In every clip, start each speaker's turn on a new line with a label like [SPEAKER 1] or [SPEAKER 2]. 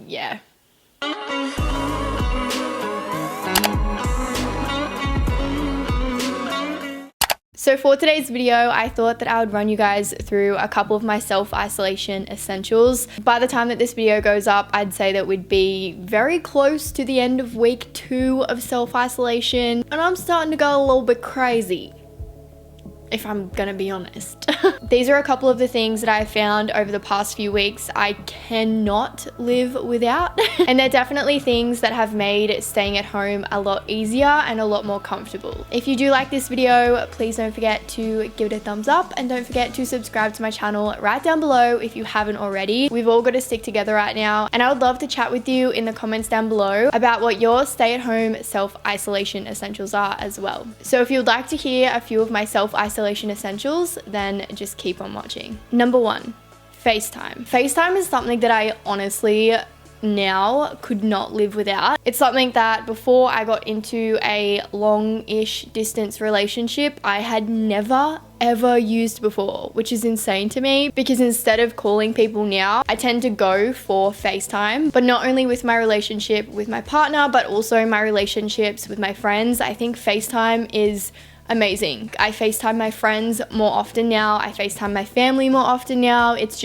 [SPEAKER 1] yeah. So for today's video, I thought that I would run you guys through a couple of my self-isolation essentials. By the time that this video goes up, I'd say that we'd be very close to the end of week 2 of self-isolation, and I'm starting to go a little bit crazy, if I'm gonna be honest. These are a couple of the things that I found over the past few weeks I cannot live without. And they're definitely things that have made staying at home a lot easier and a lot more comfortable. If you do like this video, please don't forget to give it a thumbs up, and don't forget to subscribe to my channel right down below if you haven't already. We've all got to stick together right now, and I would love to chat with you in the comments down below about what your stay-at-home self-isolation essentials are as well. So if you'd like to hear a few of my self-isolation essentials, then just keep on watching. Number 1, FaceTime. FaceTime is something that I honestly now could not live without. It's something that before I got into a long-ish distance relationship, I had never ever used before, which is insane to me, because instead of calling people now, I tend to go for FaceTime. But not only with my relationship with my partner, but also my relationships with my friends, I think FaceTime is amazing. I FaceTime my friends more often now. I FaceTime my family more often now. It's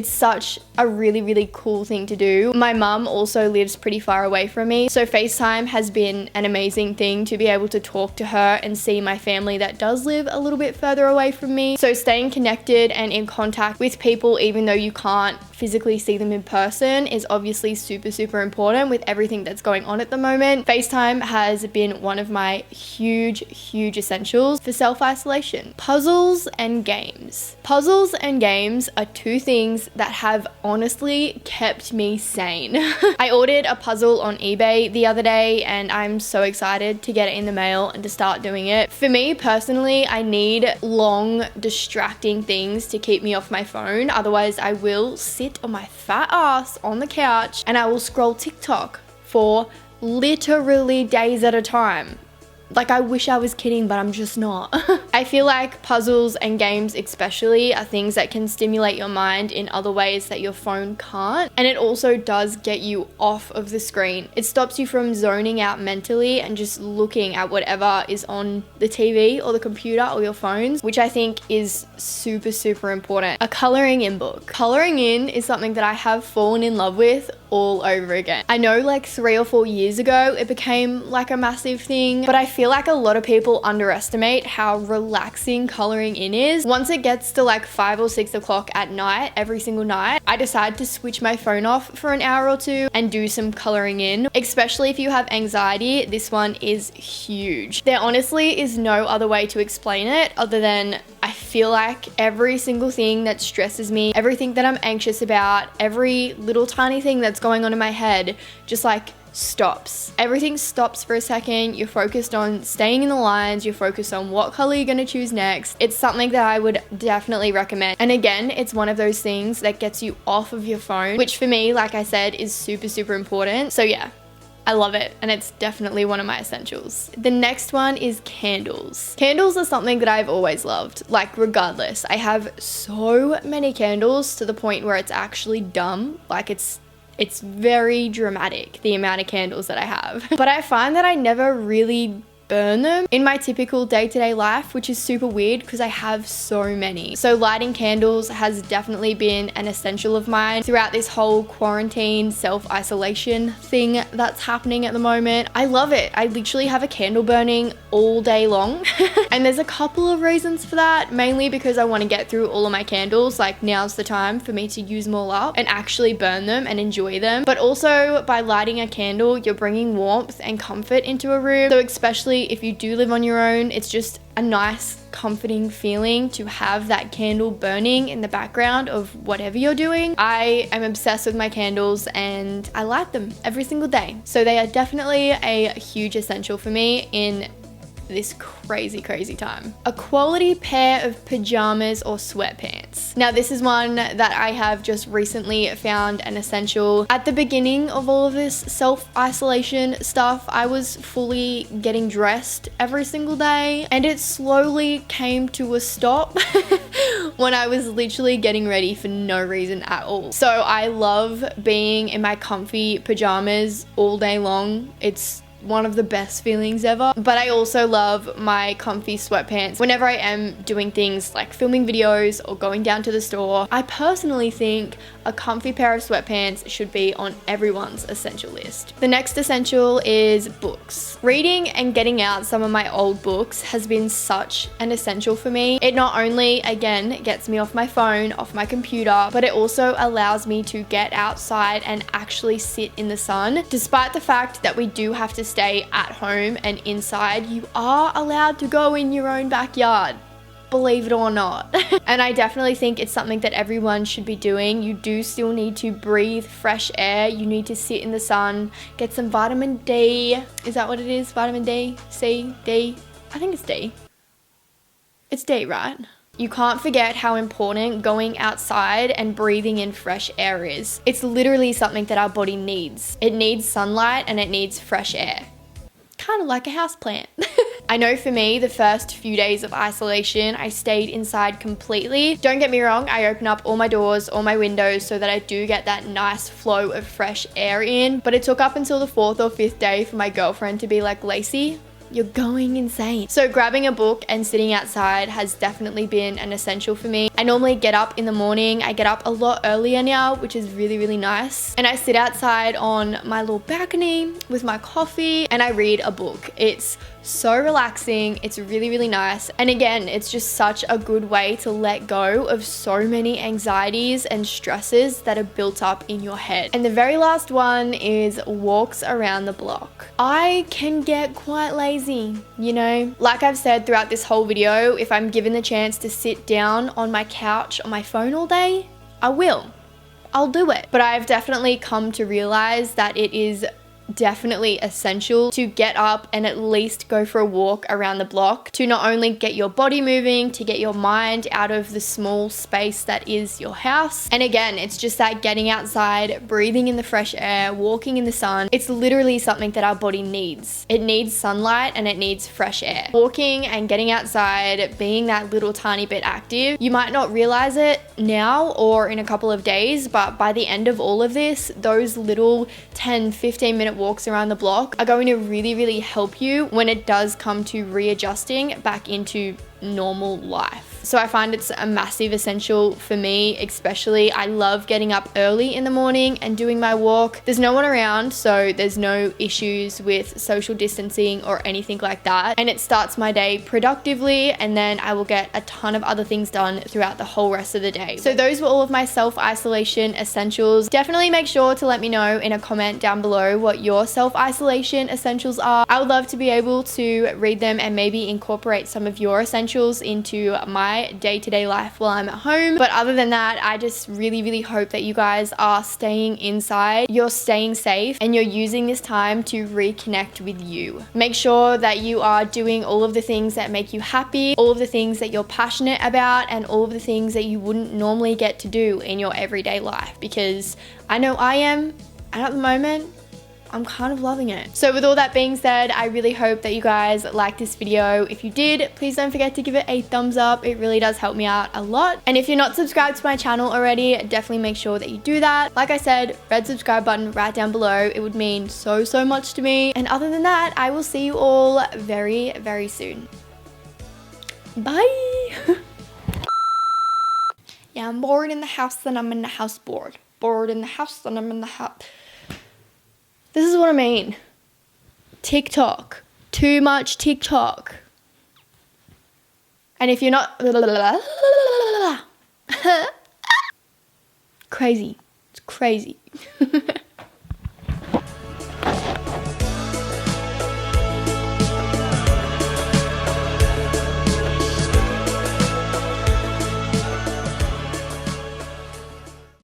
[SPEAKER 1] such a really cool thing to do. My mum also lives pretty far away from me, so FaceTime has been an amazing thing to be able to talk to her and see my family that does live a little bit further away from me. So staying connected and in contact with people even though you can't physically see them in person is obviously super important with everything that's going on at the moment. FaceTime has been one of my huge essentials for self-isolation. Puzzles and games. Puzzles and games are two things that have honestly kept me sane. I ordered a puzzle on eBay the other day, and I'm so excited to get it in the mail and to start doing it. For me personally, I need long, distracting things to keep me off my phone. Otherwise, I will sit on my fat ass on the couch and I will scroll TikTok for literally days at a time. Like, I wish I was kidding, but I'm just not. I feel like puzzles and games especially are things that can stimulate your mind in other ways that your phone can't. And it also does get you off of the screen. It stops you from zoning out mentally and just looking at whatever is on the TV or the computer or your phones, which I think is super important. A coloring in book. Coloring in is something that I have fallen in love with all over again. I know like 3 or 4 years ago it became like a massive thing, but I feel like a lot of people underestimate how relaxing coloring in is. Once it gets to like 5 or 6 o'clock at night, every single night, I decide to switch my phone off for an hour or 2 and do some coloring in. Especially if you have anxiety, this one is huge. There honestly is no other way to explain it other than I feel like every single thing that stresses me, everything that I'm anxious about, every little tiny thing that's going on in my head just like stops. Everything stops for a second. You're focused on staying in the lines. You're focused on what color you're going to choose next. It's something that I would definitely recommend. And again, it's one of those things that gets you off of your phone, which for me, like I said, is super important. So yeah, I love it, and it's definitely one of my essentials. The next one is candles. Candles are something that I've always loved, like regardless. I have so many candles to the point where it's actually dumb. Like it's very dramatic, the amount of candles that I have. But I find that I never really burn them in my typical day-to-day life, which is super weird because I have so many. So lighting candles has definitely been an essential of mine throughout this whole quarantine self-isolation thing that's happening at the moment. I love it. I literally have a candle burning all day long. And there's a couple of reasons for that, mainly because I want to get through all of my candles. Like, now's the time for me to use them all up and actually burn them and enjoy them. But also by lighting a candle, you're bringing warmth and comfort into a room. So especially if you do live on your own, it's just a nice, comforting feeling to have that candle burning in the background of whatever you're doing. I am obsessed with my candles and I light them every single day. So they are definitely a huge essential for me in this crazy time. A quality pair of pajamas or sweatpants. Now this is one that I have just recently found an essential. At the beginning of all of this self-isolation stuff, I was fully getting dressed every single day and it slowly came to a stop. when I was literally getting ready for no reason at all. So I love being in my comfy pajamas all day long. It's one of the best feelings ever. But I also love my comfy sweatpants whenever I am doing things like filming videos or going down to the store. I personally think a comfy pair of sweatpants should be on everyone's essential list. The next essential is books. Reading and getting out some of my old books has been such an essential for me. It not only, again, gets me off my phone, off my computer, but it also allows me to get outside and actually sit in the sun. Despite the fact that we do have to stay at home and inside, you are allowed to go in your own backyard, believe it or not. And I definitely think it's something that everyone should be doing. You do still need to breathe fresh air. You need to sit in the sun, get some vitamin D. Is that what it is? Vitamin D? C? D? I think it's D. It's D, right? You can't forget how important going outside and breathing in fresh air is. It's literally something that our body needs. It needs sunlight and it needs fresh air. Kind of like a houseplant. I know for me, the first few days of isolation, I stayed inside completely. Don't get me wrong, I open up all my doors, all my windows so that I do get that nice flow of fresh air in. But it took up until the 4th or 5th day for my girlfriend to be like, Lacey, you're going insane. So grabbing a book and sitting outside has definitely been an essential for me. I normally get up in the morning. I get up a lot earlier now, which is really, really nice. And I sit outside on my little balcony with my coffee and I read a book. It's so relaxing. It's really, really nice. And again, it's just such a good way to let go of so many anxieties and stresses that are built up in your head. And the very last one is walks around the block. I can get quite lazy, you know? Like I've said throughout this whole video, if I'm given the chance to sit down on my couch on my phone all day, I will. I'll do it. But I've definitely come to realize that it is definitely essential to get up and at least go for a walk around the block to not only get your body moving, to get your mind out of the small space that is your house. And again, it's just that getting outside, breathing in the fresh air, walking in the sun. It's literally something that our body needs. It needs sunlight and it needs fresh air. Walking and getting outside, being that little tiny bit active, you might not realize it now or in a couple of days, but by the end of all of this, those little 10-15 minute walks around the block are going to really, really help you when it does come to readjusting back into normal life. So I find it's a massive essential for me, especially. I love getting up early in the morning and doing my walk. There's no one around, so there's no issues with social distancing or anything like that. And it starts my day productively, and then I will get a ton of other things done throughout the whole rest of the day. So those were all of my self-isolation essentials. Definitely make sure to let me know in a comment down below what your self-isolation essentials are. I would love to be able to read them and maybe incorporate some of your essentials into my day-to-day life while I'm at home. But other than that, I just really, really hope that you guys are staying inside, you're staying safe, and you're using this time to reconnect with you. Make sure that you are doing all of the things that make you happy, all of the things that you're passionate about, and all of the things that you wouldn't normally get to do in your everyday life, because I know I am, and at the moment, I'm kind of loving it. So with all that being said, I really hope that you guys liked this video. If you did, please don't forget to give it a thumbs up. It really does help me out a lot. And if you're not subscribed to my channel already, definitely make sure that you do that. Like I said, red subscribe button right down below. It would mean so, so much to me. And other than that, I will see you all very, very soon. Bye. Yeah, I'm bored in the house and I'm in the house bored. Bored in the house and I'm in the house. This is what I mean. TikTok. Too much TikTok. And if you're not... Crazy. It's crazy.